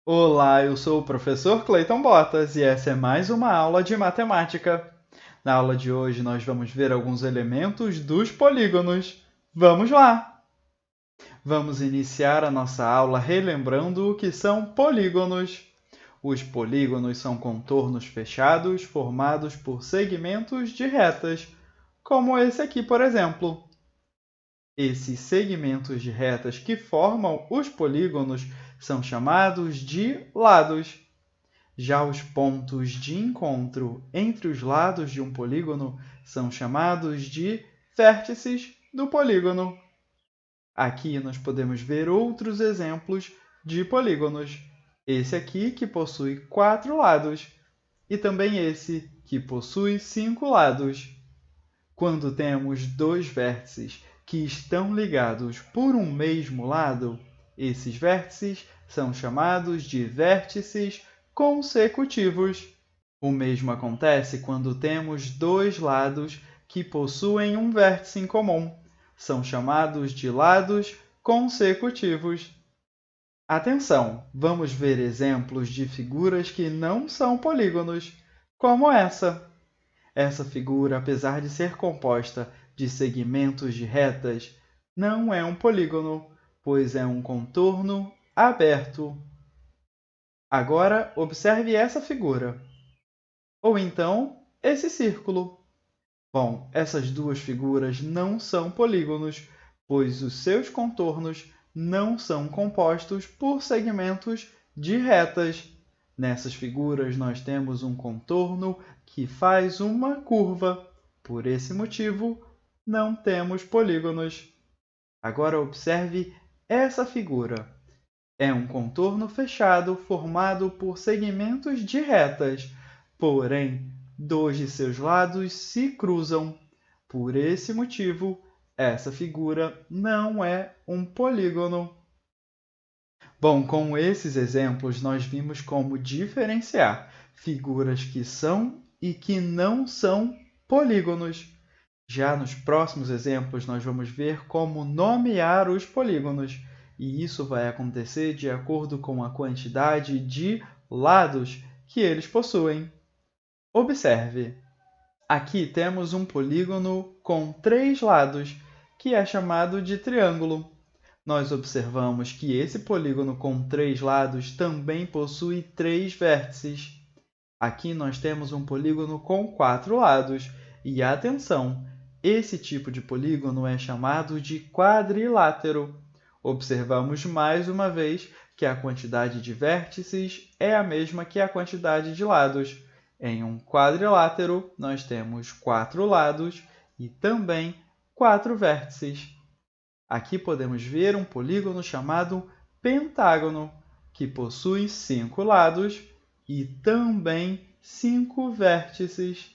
Olá, eu sou o professor Clayton Botas e essa é mais uma aula de matemática. Na aula de hoje, nós vamos ver alguns elementos dos polígonos. Vamos lá! Vamos iniciar a nossa aula relembrando o que são polígonos. Os polígonos são contornos fechados formados por segmentos de retas, como esse aqui, por exemplo. Esses segmentos de retas que formam os polígonos são chamados de lados. Já os pontos de encontro entre os lados de um polígono são chamados de vértices do polígono. Aqui nós podemos ver outros exemplos de polígonos. Esse aqui, que possui 4 lados, e também esse, que possui 5 lados. Quando temos dois vértices que estão ligados por um mesmo lado, esses vértices são chamados de vértices consecutivos. O mesmo acontece quando temos dois lados que possuem um vértice em comum. São chamados de lados consecutivos. Atenção! Vamos ver exemplos de figuras que não são polígonos, como essa. Essa figura, apesar de ser composta de segmentos de retas, não é um polígono, pois é um contorno aberto. Agora, observe essa figura. Ou então, esse círculo. Bom, essas duas figuras não são polígonos, pois os seus contornos não são compostos por segmentos de retas. Nessas figuras, nós temos um contorno que faz uma curva. Por esse motivo, não temos polígonos. Agora, observe essa figura. É um contorno fechado formado por segmentos de retas, porém, dois de seus lados se cruzam. Por esse motivo, essa figura não é um polígono. Bom, com esses exemplos, nós vimos como diferenciar figuras que são e que não são polígonos. Já nos próximos exemplos, nós vamos ver como nomear os polígonos, e isso vai acontecer de acordo com a quantidade de lados que eles possuem. Observe! Aqui temos um polígono com 3 lados, que é chamado de triângulo. Nós observamos que esse polígono com 3 lados também possui 3 vértices. Aqui nós temos um polígono com 4 lados. E atenção, esse tipo de polígono é chamado de quadrilátero. Observamos mais uma vez que a quantidade de vértices é a mesma que a quantidade de lados. Em um quadrilátero, nós temos 4 lados e também 4 vértices. Aqui podemos ver um polígono chamado pentágono, que possui 5 lados e também 5 vértices.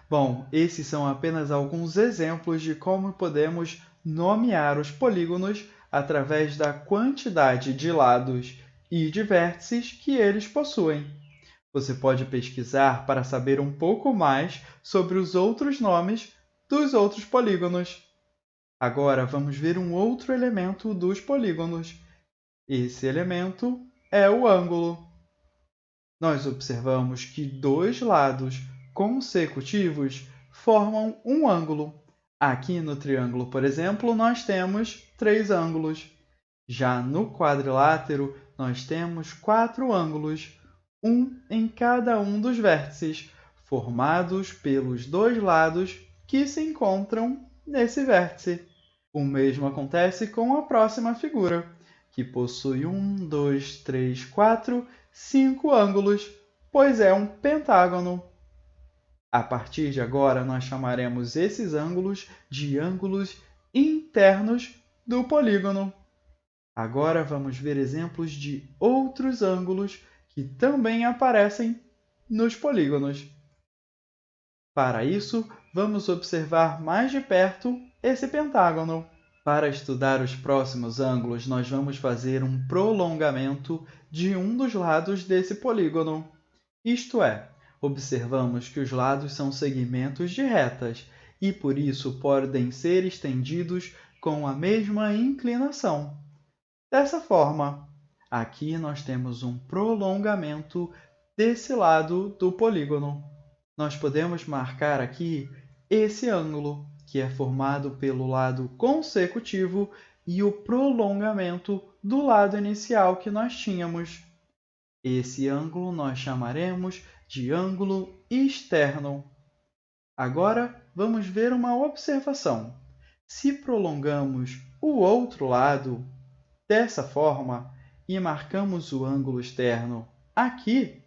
Bom, esses são apenas alguns exemplos de como podemos nomear os polígonos através da quantidade de lados e de vértices que eles possuem. Você pode pesquisar para saber um pouco mais sobre os outros nomes dos outros polígonos. Agora, vamos ver um outro elemento dos polígonos. Esse elemento é o ângulo. Nós observamos que dois lados consecutivos formam um ângulo. Aqui no triângulo, por exemplo, nós temos 3 ângulos. Já no quadrilátero, nós temos 4 ângulos, um em cada um dos vértices, formados pelos dois lados que se encontram nesse vértice. O mesmo acontece com a próxima figura, que possui 5 ângulos, pois é um pentágono. A partir de agora, nós chamaremos esses ângulos de ângulos internos do polígono. Agora vamos ver exemplos de outros ângulos que também aparecem nos polígonos. Para isso, vamos observar mais de perto esse pentágono. Para estudar os próximos ângulos, nós vamos fazer um prolongamento de um dos lados desse polígono. Isto é, observamos que os lados são segmentos de retas e, por isso, podem ser estendidos com a mesma inclinação. Dessa forma, Aqui nós temos um prolongamento desse lado do polígono. Nós podemos marcar aqui esse ângulo, que é formado pelo lado consecutivo e o prolongamento do lado inicial que nós tínhamos. Esse ângulo nós chamaremos de ângulo externo. Agora, vamos ver uma observação. Se prolongamos o outro lado dessa forma e marcamos o ângulo externo aqui,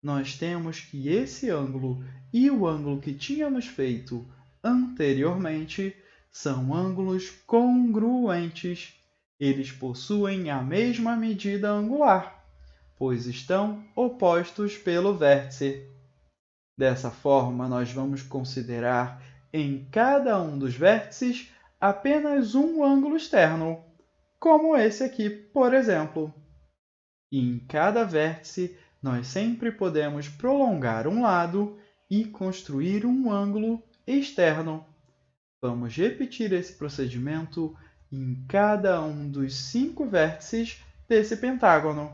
nós temos que esse ângulo e o ângulo que tínhamos feito anteriormente são ângulos congruentes. Eles possuem a mesma medida angular, pois estão opostos pelo vértice. Dessa forma, nós vamos considerar em cada um dos vértices apenas um ângulo externo, como esse aqui, por exemplo. E em cada vértice, nós sempre podemos prolongar um lado e construir um ângulo externo. Vamos repetir esse procedimento em cada um dos 5 vértices desse pentágono.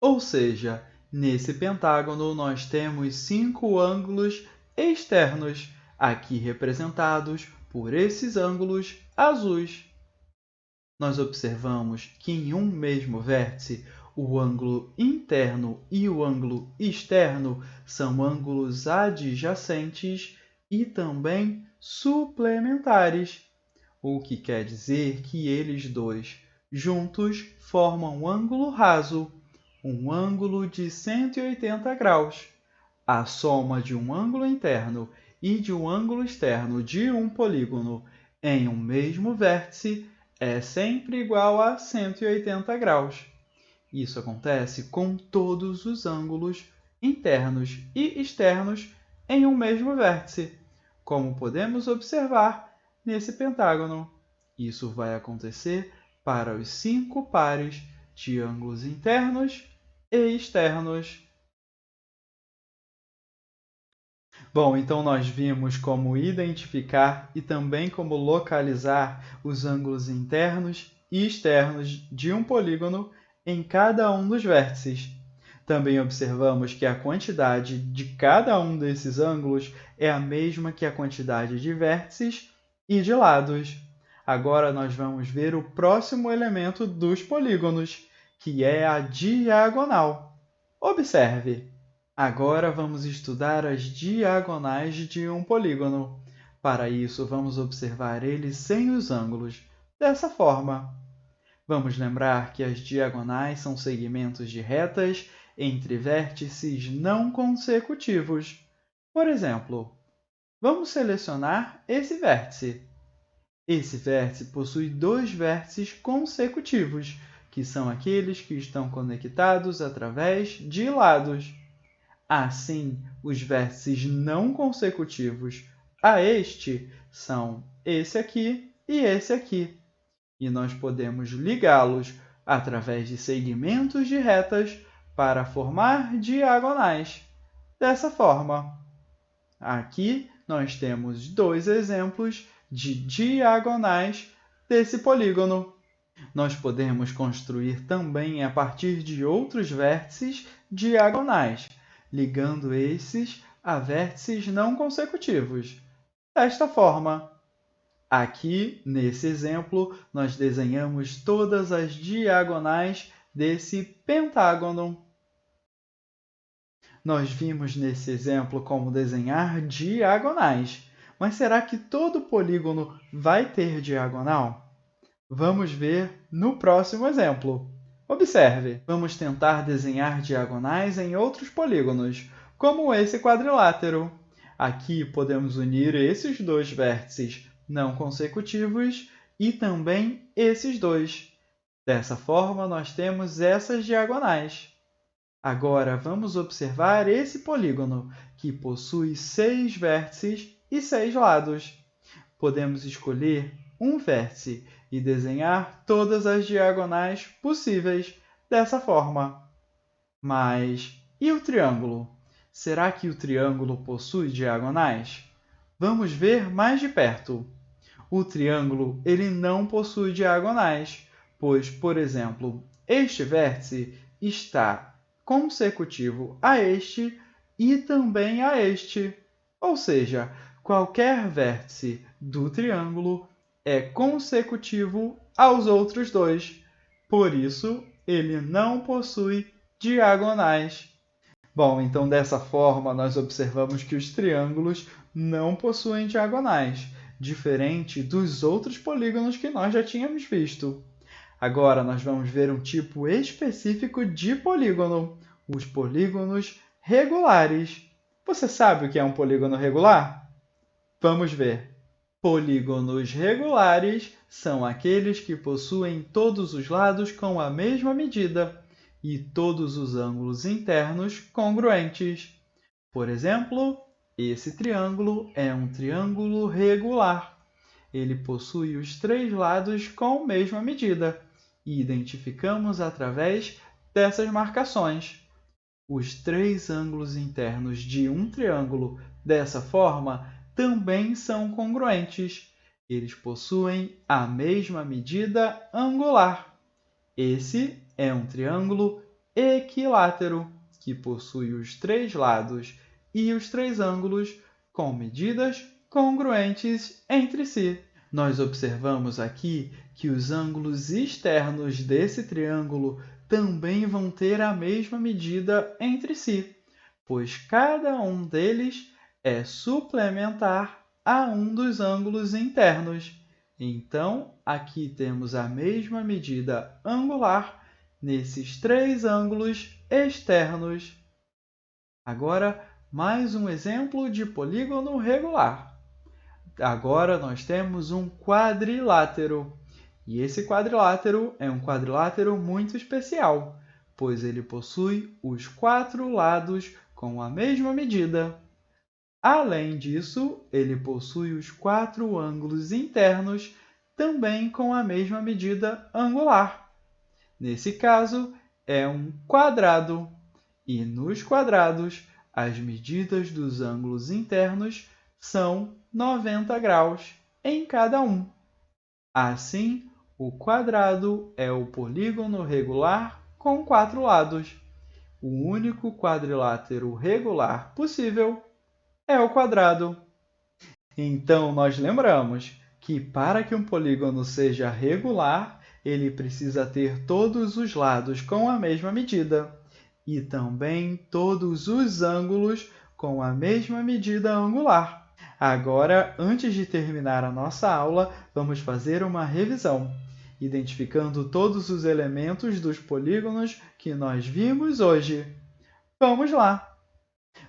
Ou seja, nesse pentágono nós temos 5 ângulos externos, aqui representados por esses ângulos azuis. Nós observamos que em um mesmo vértice, o ângulo interno e o ângulo externo são ângulos adjacentes e também suplementares, o que quer dizer que eles dois juntos formam um ângulo raso, um ângulo de 180 graus. A soma de um ângulo interno e de um ângulo externo de um polígono em um mesmo vértice é sempre igual a 180 graus. Isso acontece com todos os ângulos internos e externos em um mesmo vértice, como podemos observar nesse pentágono. Isso vai acontecer para os 5 pares de ângulos internos e externos. Bom, então nós vimos como identificar e também como localizar os ângulos internos e externos de um polígono em cada um dos vértices. Também observamos que a quantidade de cada um desses ângulos é a mesma que a quantidade de vértices e de lados. Agora nós vamos ver o próximo elemento dos polígonos, que é a diagonal. Observe! Agora vamos estudar as diagonais de um polígono. Para isso, vamos observar ele sem os ângulos, dessa forma. Vamos lembrar que as diagonais são segmentos de retas entre vértices não consecutivos. Por exemplo, vamos selecionar esse vértice. Esse vértice possui 2 vértices consecutivos, que são aqueles que estão conectados através de lados. Assim, os vértices não consecutivos a este são esse aqui e esse aqui. E nós podemos ligá-los através de segmentos de retas para formar diagonais. Dessa forma, aqui nós temos 2 exemplos de diagonais desse polígono. Nós podemos construir também a partir de outros vértices diagonais, ligando esses a vértices não consecutivos. Desta forma, aqui, nesse exemplo, nós desenhamos todas as diagonais desse pentágono. Nós vimos nesse exemplo como desenhar diagonais, mas será que todo polígono vai ter diagonal? Vamos ver no próximo exemplo. Observe! Vamos tentar desenhar diagonais em outros polígonos, como esse quadrilátero. Aqui podemos unir esses 2 vértices não consecutivos e também esses 2. Dessa forma, nós temos essas diagonais. Agora, vamos observar esse polígono, que possui 6 vértices e 6 lados. Podemos escolher um vértice e desenhar todas as diagonais possíveis dessa forma. Mas e o triângulo? Será que o triângulo possui diagonais? Vamos ver mais de perto. O triângulo ele não possui diagonais, pois, por exemplo, este vértice está consecutivo a este e também a este. Ou seja, qualquer vértice do triângulo é consecutivo aos outros dois. Por isso, ele não possui diagonais. Bom, então dessa forma nós observamos que os triângulos não possuem diagonais, diferente dos outros polígonos que nós já tínhamos visto. Agora nós vamos ver um tipo específico de polígono, os polígonos regulares. Você sabe o que é um polígono regular? Vamos ver. Polígonos regulares são aqueles que possuem todos os lados com a mesma medida e todos os ângulos internos congruentes. Por exemplo, esse triângulo é um triângulo regular. Ele possui os três lados com a mesma medida e identificamos através dessas marcações. Os três ângulos internos de um triângulo dessa forma também são congruentes. Eles possuem a mesma medida angular. Esse é um triângulo equilátero, que possui os três lados e os três ângulos com medidas congruentes entre si. Nós observamos aqui que os ângulos externos desse triângulo também vão ter a mesma medida entre si, pois cada um deles é suplementar a um dos ângulos internos. Então, aqui temos a mesma medida angular nesses três ângulos externos. Agora, mais um exemplo de polígono regular. Agora, nós temos um quadrilátero. E esse quadrilátero é um quadrilátero muito especial, pois ele possui os quatro lados com a mesma medida. Além disso, ele possui os quatro ângulos internos também com a mesma medida angular. Nesse caso, é um quadrado. E nos quadrados, as medidas dos ângulos internos são 90 graus em cada um. Assim, o quadrado é o polígono regular com quatro lados. O único quadrilátero regular possível é o quadrado. Então, nós lembramos que para que um polígono seja regular, ele precisa ter todos os lados com a mesma medida e também todos os ângulos com a mesma medida angular. Agora, antes de terminar a nossa aula, vamos fazer uma revisão, identificando todos os elementos dos polígonos que nós vimos hoje. Vamos lá!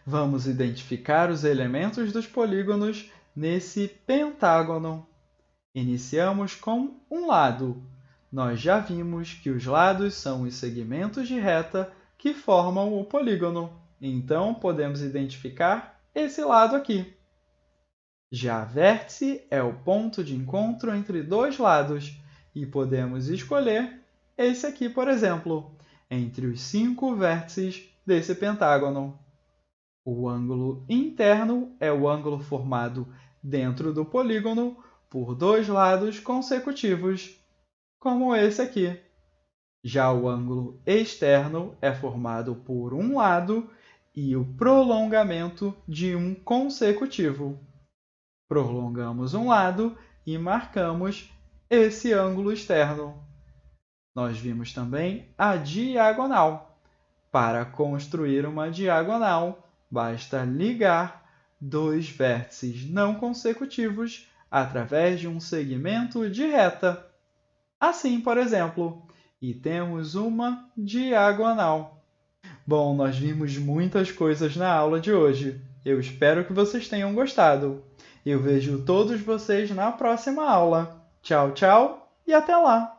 Vamos identificar os elementos dos polígonos nesse pentágono. Iniciamos com um lado. Nós já vimos que os lados são os segmentos de reta que formam o polígono. Então, podemos identificar esse lado aqui. Já vértice é o ponto de encontro entre dois lados e podemos escolher esse aqui, por exemplo, entre os 5 vértices desse pentágono. O ângulo interno é o ângulo formado dentro do polígono por dois lados consecutivos, como esse aqui. Já o ângulo externo é formado por um lado e o prolongamento de um consecutivo. Prolongamos um lado e marcamos esse ângulo externo. Nós vimos também a diagonal. Para construir uma diagonal, basta ligar dois vértices não consecutivos através de um segmento de reta. Assim, por exemplo, e temos uma diagonal. Bom, nós vimos muitas coisas na aula de hoje. Eu espero que vocês tenham gostado. Eu vejo todos vocês na próxima aula. Tchau, tchau e até lá!